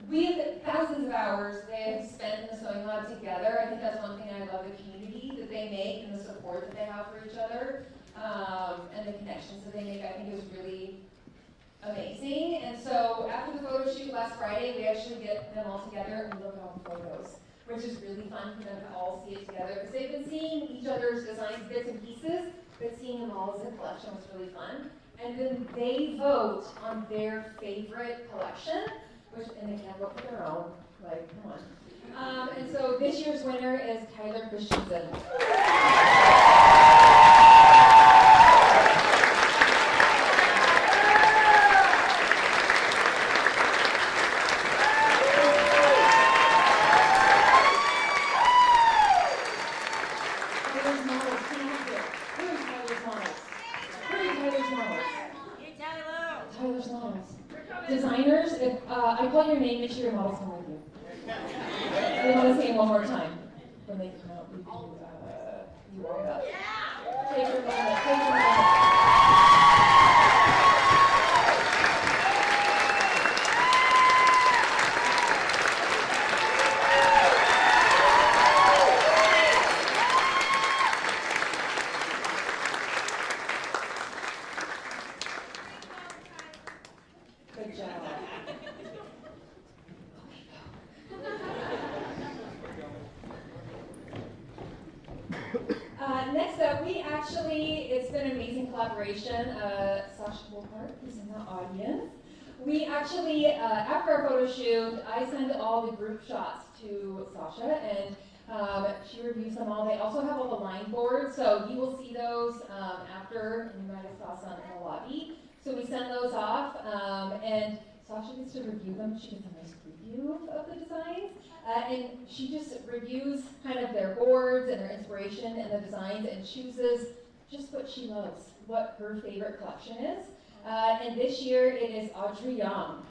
We have thousands of hours they have spent in the sewing lab together. I think that's one thing I love, the community that they make and the support that they have for each other, and the connections that they make. I think is really amazing. And so after the photo shoot last Friday, we actually get them all together and look at all the photos, which is really fun for them to all see it together, because they've been seeing each other's designs, bits and pieces, but seeing them all as a collection was really fun. And then they vote on their favorite collection, and they can't vote for their own, like, come on. And so this year's winner is Tyler Christensen. Designers, if I call your name, make sure your models come with you. They want to say it one more time. When they come out, you walk up. Take your moment, take your moment. Good job. Next up, it's been an amazing collaboration. Sasha Wolfhard is in the audience. We actually, after our photo shoot, I send all the group shots to Sasha, and she reviews them all. They also have all the line boards, so you will see those after, and you might have saw some in the lobby. So we send those off, and Sasha gets to review them. She gets a nice preview of the designs, and she just reviews kind of their boards and their inspiration and the designs and chooses just what she loves, what her favorite collection is. And this year it is Audrey Young.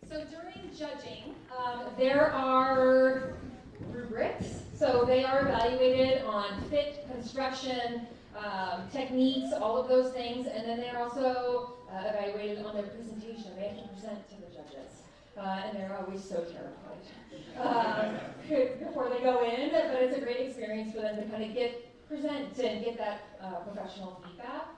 So during judging, there are rubrics. So they are evaluated on fit, construction, techniques, all of those things, and then they're also evaluated on their presentation. They have to present to the judges, and they're always so terrified before they go in, but it's a great experience for them to kind of present and get that professional feedback.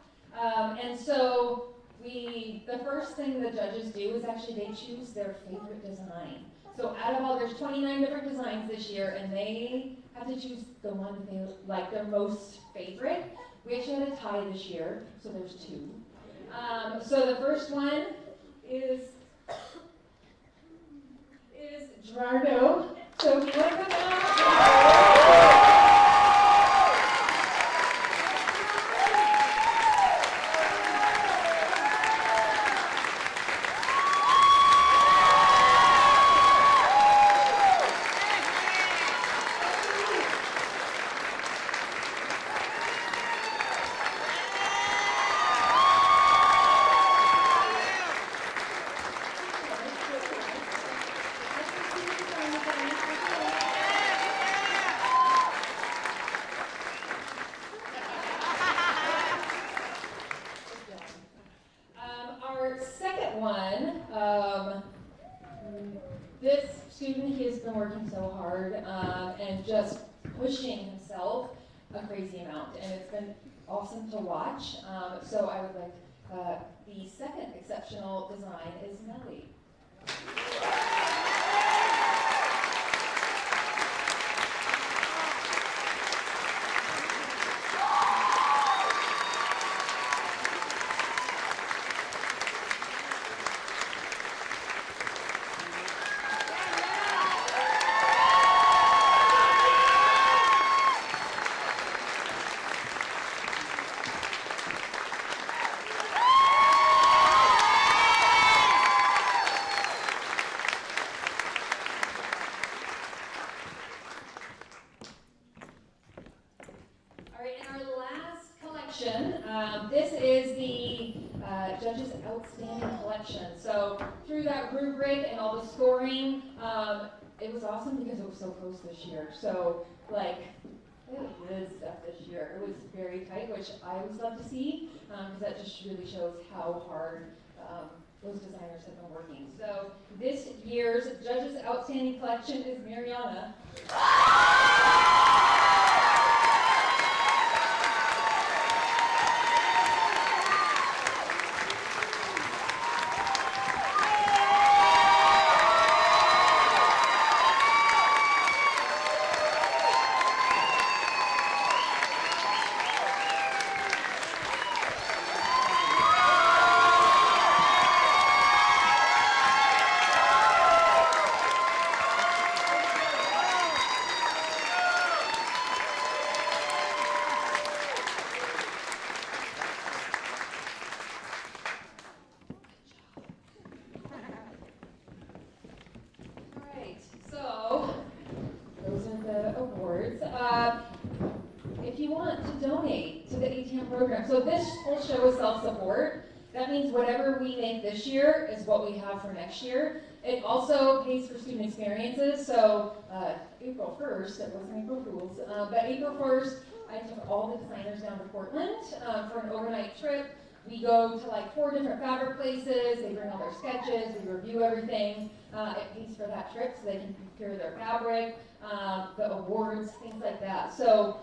And so the first thing the judges do is actually they choose their favorite design. So out of all, there's 29 different designs this year, and they have to choose the one that they like their most favorite. We actually had a tie this year, so there's two. So the first one is Gerardo. So if you want to come out. Our second one, this student, he has been working so hard and just pushing himself a crazy amount, and it's been awesome to watch. So I would like the second exceptional design is Melly. This is the judges' outstanding collection. So through that rubric and all the scoring, It was awesome because it was so close this year. So, like, they had good stuff this year. It was very tight, which I always love to see, because that just really shows how hard those designers have been working. So, this year's Judges Outstanding Collection is Mariana. So, those are the awards. If you want to donate to the ATM program, so this whole show is self-support. That means whatever we make this year is what we have for next year. It also pays for student experiences. So April 1st, it wasn't April Fool's, but April 1st, I took all the designers down to Portland for an overnight trip. We go to like 4 different fabric places. They bring all their sketches. We review everything. It pays for that trip so they can procure their fabric, the awards, things like that. So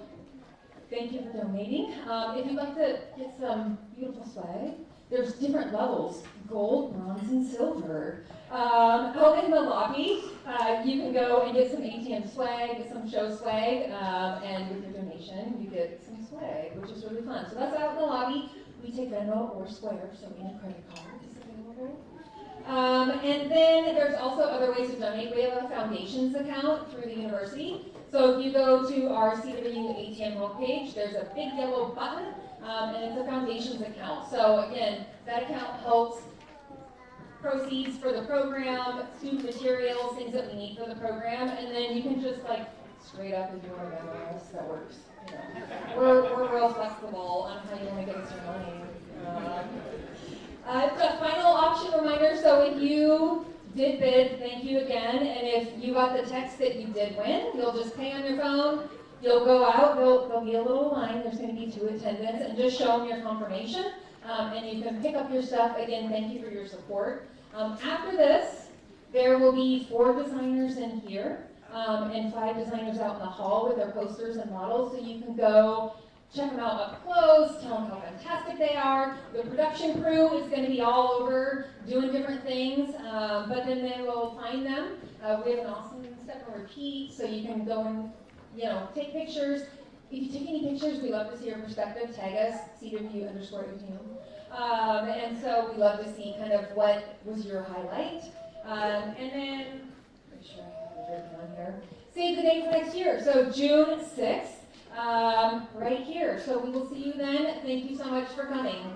thank you for donating. If you'd like to get some beautiful swag, there's different levels, gold, bronze, and silver. Out in the lobby, you can go and get some ATM swag, get some show swag, and with your donation, you get some swag, which is really fun. So that's out in the lobby. We take Venmo or Square, so any credit card is available. And then there's also other ways to donate. We have a foundations account through the university. So if you go to our CWU ATM homepage, there's a big yellow button, and it's a foundations account. So again, that account helps proceeds for the program, student materials, things that we need for the program, and then you can just like straight up if you want to Venmo us, that works. You know. We're real flexible on how you want to get us your money. The final auction reminder, so if you did bid, thank you again, and if you got the text that you did win, you'll just pay on your phone, you'll go out, there'll be a little line, there's going to be 2 attendants, and just show them your confirmation, and you can pick up your stuff. Again, thank you for your support. After this, there will be 4 designers in here, and 5 designers out in the hall with their posters and models, so you can go check them out up close, tell them how fantastic they are. The production crew is going to be all over doing different things, but then they will find them. We have an awesome step and repeat, so you can go and take pictures. If you take any pictures, we love to see your perspective. Tag us, CW_ATM. And so we love to see kind of what was your highlight. And then, make sure I have it written on here. Save the date for next year. So June 6th. Right here. So we will see you then. Thank you so much for coming.